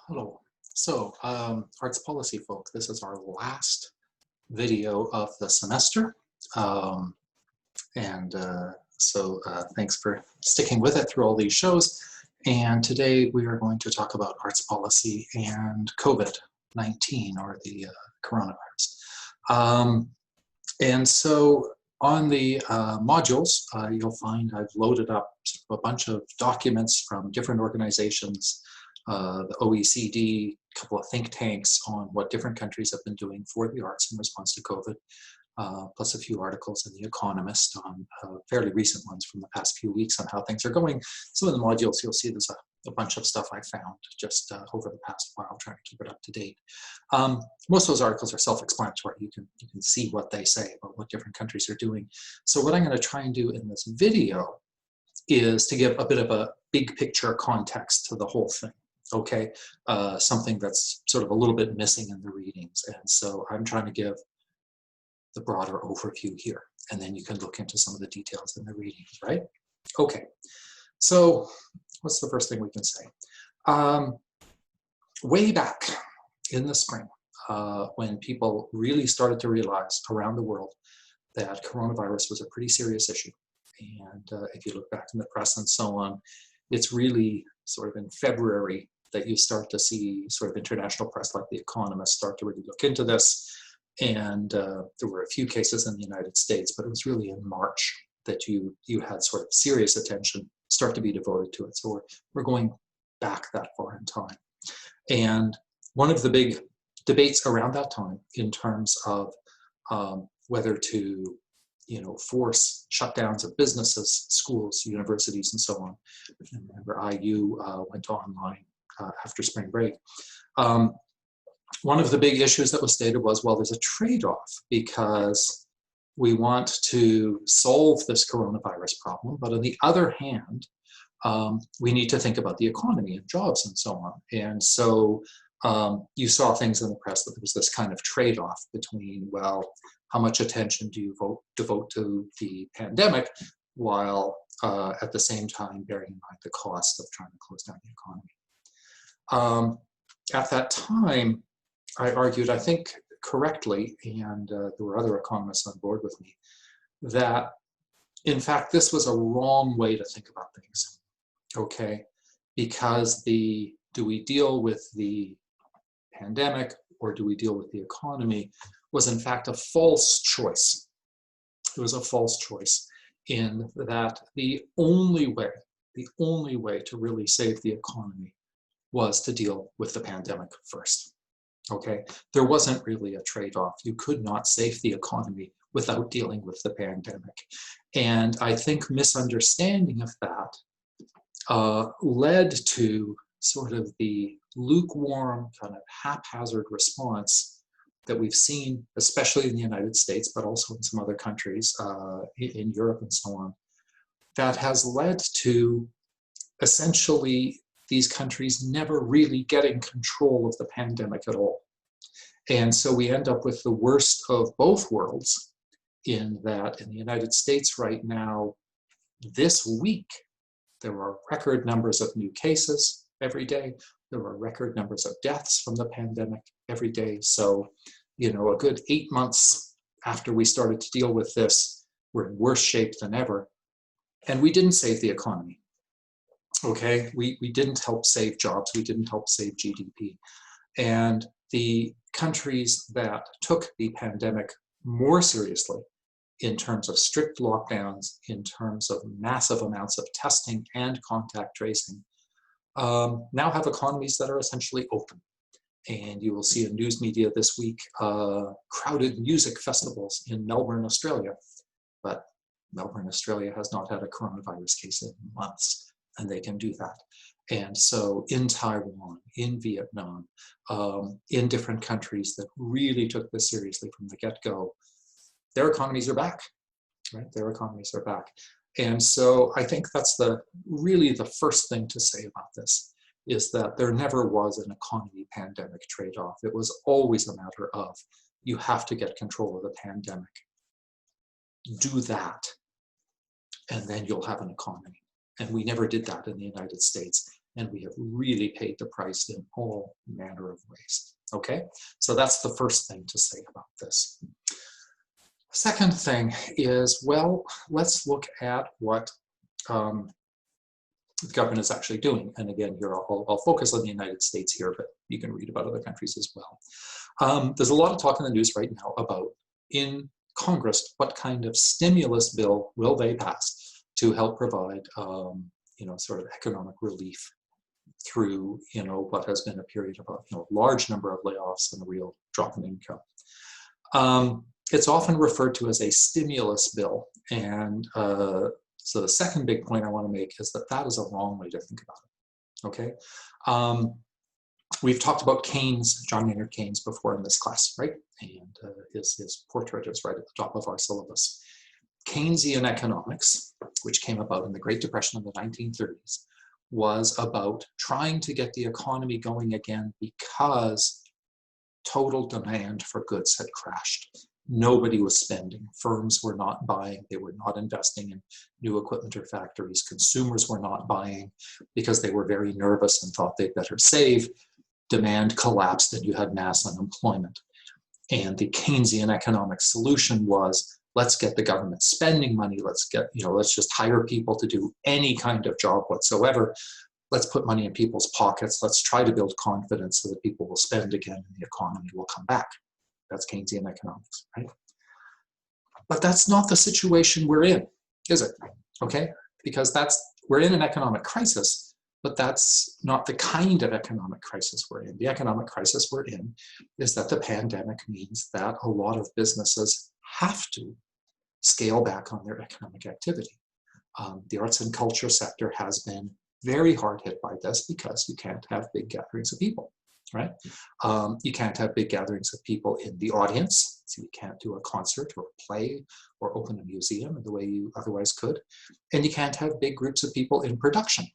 Hello. Arts policy folk, this is our last video of the semester. Um, Thanks for sticking with it through all these shows. And today we are going to talk about arts policy and COVID-19, or the coronavirus. And so on the modules, you'll find I've loaded up a bunch of documents from different organizations, the OECD, a couple of think tanks on what different countries have been doing for the arts in response to COVID, plus a few articles in The Economist on fairly recent ones from the past few weeks on how things are going. Some of the modules you'll see there's a bunch of stuff I found just over the past while, trying to keep it up to date. Most of those articles are self-explanatory. You can see what they say about what different countries are doing. So what I'm going to try and do in this video is to give a bit of a big picture context to the whole thing. Okay, something that's sort of a little bit missing in the readings. And so I'm trying to give the broader overview here, and then you can look into some of the details in the readings, right? Okay, so what's the first thing we can say? Way back in the spring, when people really started to realize around the world that coronavirus was a pretty serious issue. And if you look back in the press and so on, it's really sort of in February that you start to see sort of international press like The Economist start to really look into this. And there were a few cases in the United States, but it was really in March that you had sort of serious attention start to be devoted to it. So we're going back that far in time. And one of the big debates around that time in terms of whether to force shutdowns of businesses, schools, universities, and so on. And remember, IU went online after spring break. One of the big issues that was stated was, well, there's a trade-off because we want to solve this coronavirus problem, but on the other hand, we need to think about the economy and jobs and so on. And so you saw things in the press that there was this kind of trade-off between, well, how much attention do you devote to the pandemic while at the same time bearing in mind the cost of trying to close down the economy. At that time, I argued, I think correctly, and there were other economists on board with me, that in fact this was a wrong way to think about things, okay? Because do we deal with the pandemic or do we deal with the economy was in fact a false choice. It was a false choice in that the only way to really save the economy was to deal with the pandemic first. Okay, there wasn't really a trade-off. You could not save the economy without dealing with the pandemic. And I think misunderstanding of that led to sort of the lukewarm, kind of haphazard response that we've seen, especially in the United States, but also in some other countries in Europe and so on, that has led to essentially these countries never really getting control of the pandemic at all. And so we end up with the worst of both worlds in that in the United States right now, this week, there are record numbers of new cases every day. There are record numbers of deaths from the pandemic every day. So, a good 8 months after we started to deal with this, we're in worse shape than ever. And we didn't save the economy. Okay, we didn't help save jobs, we didn't help save GDP. And the countries that took the pandemic more seriously in terms of strict lockdowns, in terms of massive amounts of testing and contact tracing, now have economies that are essentially open. And you will see in news media this week, crowded music festivals in Melbourne, Australia. But Melbourne, Australia has not had a coronavirus case in months. And they can do that. And so in Taiwan, in Vietnam, in different countries that really took this seriously from the get-go, their economies are back, right? Their economies are back. And so I think that's really the first thing to say about this, is that there never was an economy pandemic trade-off. It was always a matter of, you have to get control of the pandemic. Do that, and then you'll have an economy. And we never did that in the United States. and we have really paid the price in all manner of ways. Okay, so that's the first thing to say about this. Second thing is, well, let's look at what the government is actually doing. And again, here I'll focus on the United States here, but you can read about other countries as well. There's a lot of talk in the news right now about, in Congress, what kind of stimulus bill will they pass to help provide, sort of economic relief through, what has been a period of a large number of layoffs and a real drop in income. It's often referred to as a stimulus bill, and so the second big point I want to make is that that is a wrong way to think about it. Okay, we've talked about Keynes, John Maynard Keynes, before in this class, right? And his portrait is right at the top of our syllabus. Keynesian economics, which came about in the Great Depression of the 1930s, was about trying to get the economy going again because total demand for goods had crashed. Nobody was spending. Firms were not buying. They were not investing in new equipment or factories. Consumers were not buying because they were very nervous and thought they'd better save. Demand collapsed and you had mass unemployment. And the Keynesian economic solution was, let's get the government spending money. Let's just hire people to do any kind of job whatsoever. Let's put money in people's pockets. Let's try to build confidence so that people will spend again and the economy will come back. That's Keynesian economics, right? But that's not the situation we're in, is it? Okay, because we're in an economic crisis, but that's not the kind of economic crisis we're in. The economic crisis we're in is that the pandemic means that a lot of businesses have to scale back on their economic activity. The arts and culture sector has been very hard hit by this because you can't have big gatherings of people, right? You can't have big gatherings of people in the audience, so you can't do a concert or a play or open a museum in the way you otherwise could, and you can't have big groups of people in production.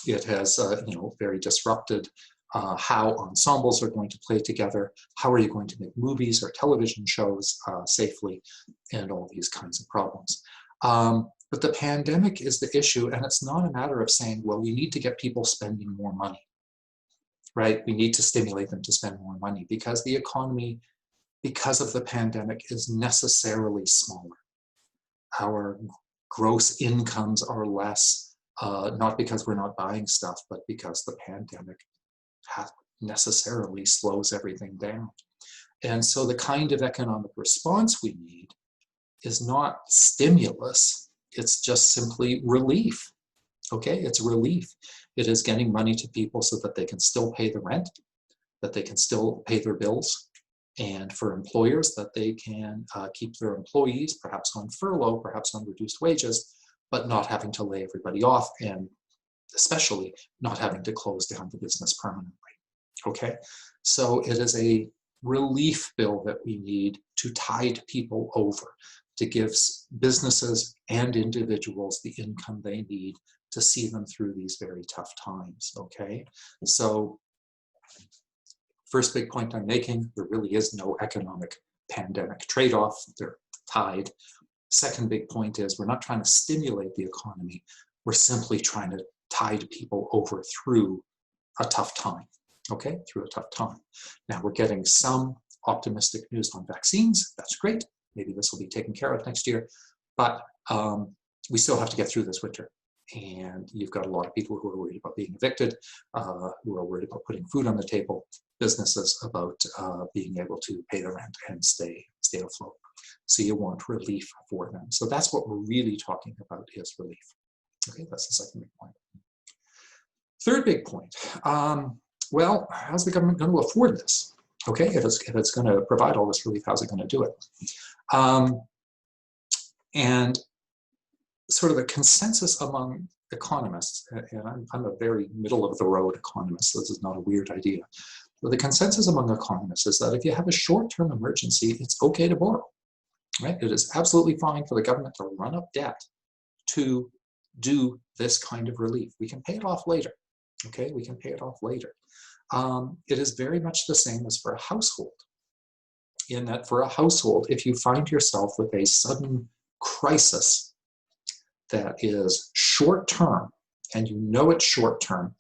It has, very disrupted how ensembles are going to play together, how are you going to make movies or television shows safely, and all these kinds of problems. But the pandemic is the issue, and it's not a matter of saying, well, we need to get people spending more money, right? We need to stimulate them to spend more money because the economy, because of the pandemic, is necessarily smaller. Our gross incomes are less, not because we're not buying stuff, but because the pandemic necessarily slows everything down. And so the kind of economic response we need is not stimulus, it's just simply relief. Okay, it's relief. It is getting money to people so that they can still pay the rent, that they can still pay their bills, and for employers that they can keep their employees perhaps on furlough, perhaps on reduced wages, but not having to lay everybody off, and especially not having to close down the business permanently. Okay, so it is a relief bill that we need to tide people over, to give businesses and individuals the income they need to see them through these very tough times, okay? So first big point I'm making, there really is no economic pandemic trade-off, they're tied. Second big point is we're not trying to stimulate the economy, we're simply trying to tide people over through a tough time, okay? Through a tough time. Now we're getting some optimistic news on vaccines, that's great. Maybe this will be taken care of next year, but we still have to get through this winter. And you've got a lot of people who are worried about being evicted, who are worried about putting food on the table, businesses about being able to pay the rent and stay afloat. So you want relief for them. So that's what we're really talking about, is relief. Okay, that's the second big point. Third big point, well, how's the government going to afford this? Okay, if it's going to provide all this relief, how's it going to do it? And sort of the consensus among economists, and I'm a very middle-of-the-road economist, so this is not a weird idea, but the consensus among economists is that if you have a short-term emergency, it's okay to borrow, right? It is absolutely fine for the government to run up debt to do this kind of relief. We can pay it off later, okay? We can pay it off later. It is very much the same as for a household, in that for a household, if you find yourself with a sudden crisis that is short-term, and you know it's short-term,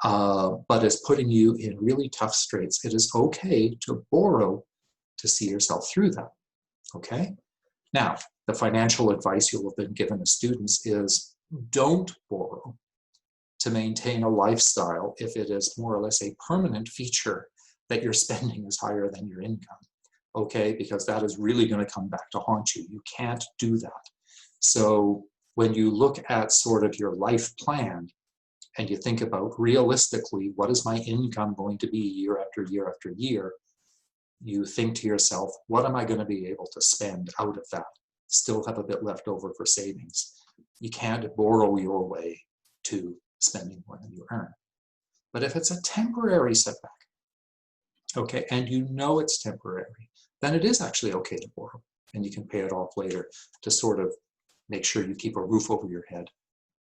but is putting you in really tough straits. It is okay to borrow to see yourself through that, okay? Now, the financial advice you'll have been given as students is don't borrow to maintain a lifestyle if it is more or less a permanent feature that your spending is higher than your income, okay? Because that is really going to come back to haunt you. You can't do that. So when you look at sort of your life plan and you think about realistically, what is my income going to be year after year after year, you think to yourself, what am I going to be able to spend out of that? Still have a bit left over for savings. You can't borrow your way to spending more than you earn. But if it's a temporary setback, okay, and you know it's temporary, then it is actually okay to borrow, and you can pay it off later to sort of make sure you keep a roof over your head,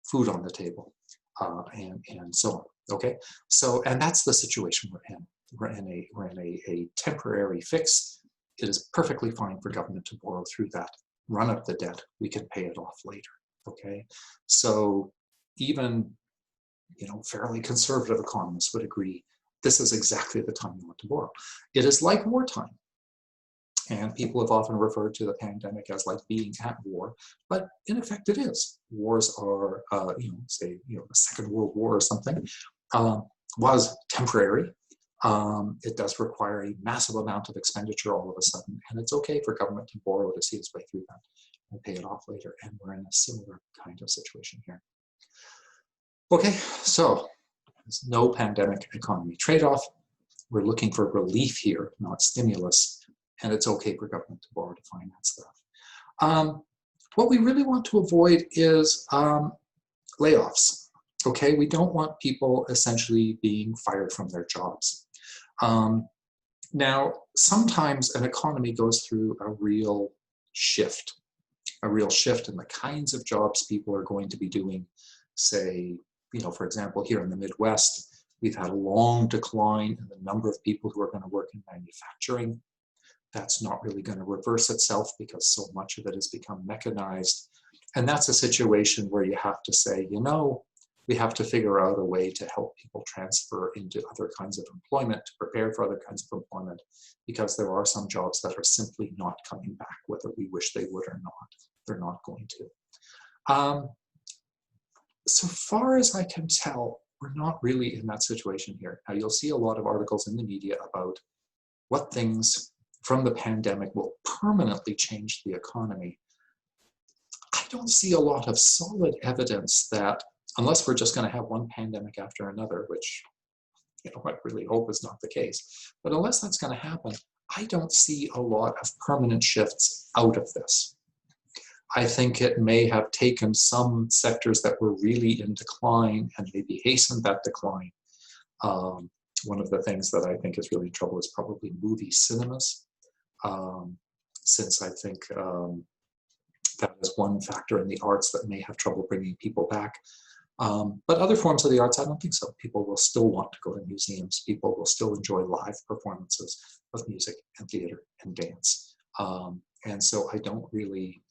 food on the table, and so on, okay? So, and that's the situation we're in. We're in a temporary fix. It is perfectly fine for government to borrow through that, run up the debt, we can pay it off later, okay? So even, you know, fairly conservative economists would agree this is exactly the time you want to borrow. It is like wartime. And people have often referred to the pandemic as like being at war, but in effect it is. Wars are, you know, say, you know, the Second World War or something was temporary. It does require a massive amount of expenditure all of a sudden, and it's okay for government to borrow to see its way through that and pay it off later. And we're in a similar kind of situation here. Okay, so there's no pandemic economy trade-off. We're looking for relief here, not stimulus, and it's okay for government to borrow to finance that. What we really want to avoid is layoffs. Okay, we don't want people essentially being fired from their jobs. Now, sometimes an economy goes through a real shift in the kinds of jobs people are going to be doing. Say, you know, for example, here in the Midwest, we've had a long decline in the number of people who are going to work in manufacturing. That's not really going to reverse itself because so much of it has become mechanized. And that's a situation where you have to say, you know, we have to figure out a way to help people transfer into other kinds of employment, to prepare for other kinds of employment, because there are some jobs that are simply not coming back, whether we wish they would or not. They're not going to. So far as I can tell, we're not really in that situation here. Now, you'll see a lot of articles in the media about what things from the pandemic will permanently change the economy. I don't see a lot of solid evidence that, unless we're just going to have one pandemic after another, which, you know, I really hope is not the case, but unless that's going to happen, I don't see a lot of permanent shifts out of this. I think it may have taken some sectors that were really in decline and maybe hastened that decline. One of the things that I think is really in trouble is probably movie cinemas, since I think that is one factor in the arts that may have trouble bringing people back. But other forms of the arts, I don't think so. People will still want to go to museums. People will still enjoy live performances of music and theater and dance. And so I don't really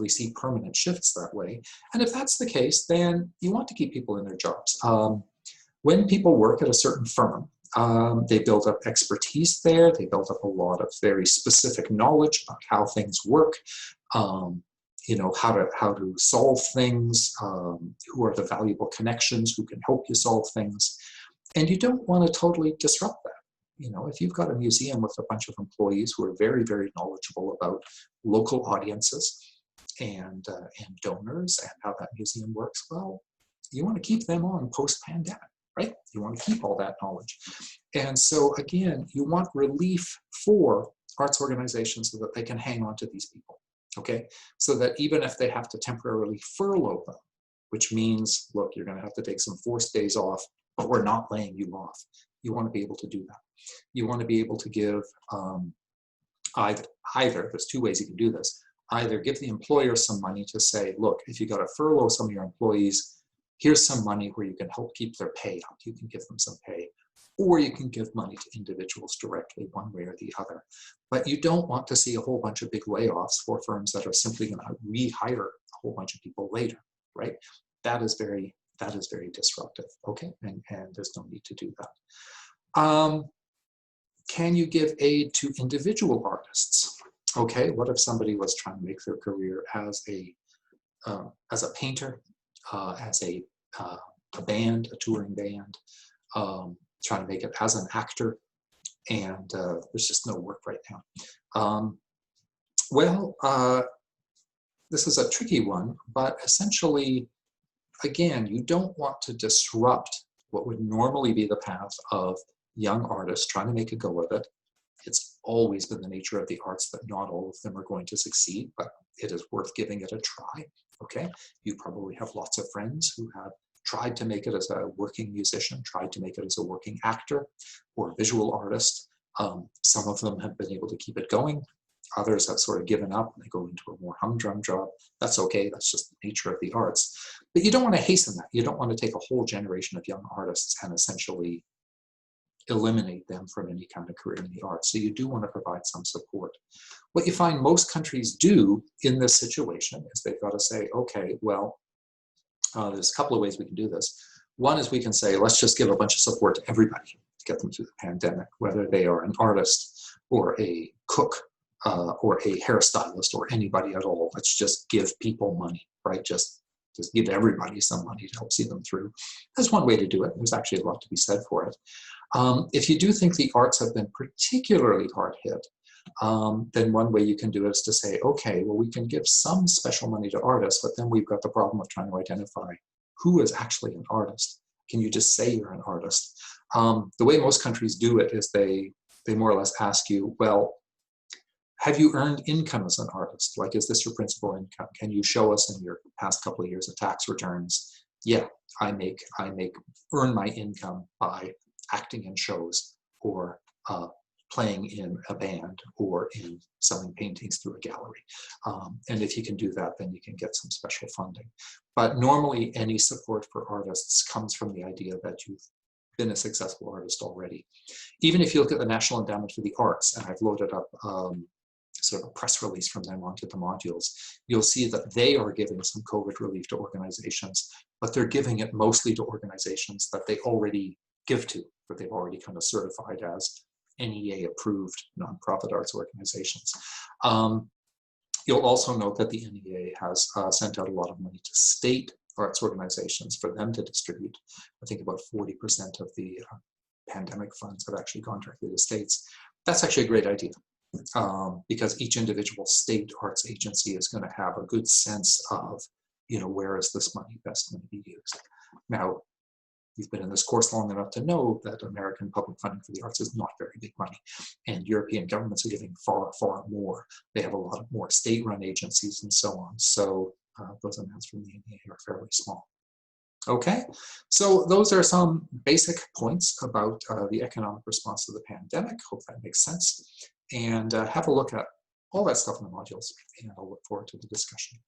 see permanent shifts that way. And if that's the case, then you want to keep people in their jobs. When people work at a certain firm, they build up expertise there. They build up a lot of very specific knowledge about how things work. You know, how to solve things, who are the valuable connections who can help you solve things. And you don't want to totally disrupt that. You know, if you've got a museum with a bunch of employees who are very, very knowledgeable about local audiences and donors and how that museum works, well, you want to keep them on post-pandemic, right? You want to keep all that knowledge. And so again, you want relief for arts organizations so that they can hang on to these people. Okay, so that even if they have to temporarily furlough them, which means, look, you're going to have to take some forced days off, but we're not laying you off. You want to be able to do that. You want to be able to give either, there's two ways you can do this, either give the employer some money to say, look, if you got to furlough some of your employees, here's some money where you can help keep their pay up. You can give them some pay. Or you can give money to individuals directly, one way or the other. But you don't want to see a whole bunch of big layoffs for firms that are simply going to rehire a whole bunch of people later, right? That is very That is very disruptive. Okay, and there's no need to do that. Can you give aid to individual artists? Okay, what if somebody was trying to make their career as a painter, as a band, a touring band, trying to make it as an actor, and there's just no work right now. This is a tricky one, but essentially, again, you don't want to disrupt what would normally be the path of young artists trying to make a go of it. It's always been the nature of the arts that not all of them are going to succeed, but it is worth giving it a try. Okay, you probably have lots of friends who have tried to make it as a working musician, tried to make it as a working actor or visual artist. Some of them have been able to keep it going. Others have sort of given up and they go into a more humdrum job. That's okay, that's just the nature of the arts. But you don't want to hasten that. You don't want to take a whole generation of young artists and essentially eliminate them from any kind of career in the arts. So you do want to provide some support. What you find most countries do in this situation is they've got to say, okay, well, there's a couple of ways we can do this. One is we can say, let's just give a bunch of support to everybody to get them through the pandemic, whether they are an artist or a cook or a hairstylist or anybody at all. Let's just give people money, right? Just give everybody some money to help see them through. That's one way to do it. There's actually a lot to be said for it. If you do think the arts have been particularly hard hit, then one way you can do it is to say, okay, well, we can give some special money to artists, but then we've got the problem of trying to identify who is actually an artist. Can you just say you're an artist? The way most countries do it is they more or less ask you, well, have you earned income as an artist? Like, is this your principal income? Can you show us in your past couple of years of tax returns? Yeah, I earn my income by acting in shows or playing in a band or in selling paintings through a gallery. And if you can do that, then you can get some special funding. But normally any support for artists comes from the idea that you've been a successful artist already. Even if you look at the National Endowment for the Arts, and I've loaded up sort of a press release from them onto the modules, you'll see that they are giving some COVID relief to organizations, but they're giving it mostly to organizations that they already give to, that they've already kind of certified as NEA approved nonprofit arts organizations. You'll also note that the NEA has sent out a lot of money to state arts organizations for them to distribute. I think about 40% of the pandemic funds have actually gone directly to states. That's actually a great idea. Because each individual state arts agency is going to have a good sense of, where is this money best going to be used. Now, you've been in this course long enough to know that American public funding for the arts is not very big money, and European governments are giving far, far more. They have a lot of more state-run agencies and so on. So those amounts from the NEA are fairly small. Okay, so those are some basic points about the economic response to the pandemic. Hope that makes sense. And have a look at all that stuff in the modules, and I'll look forward to the discussion.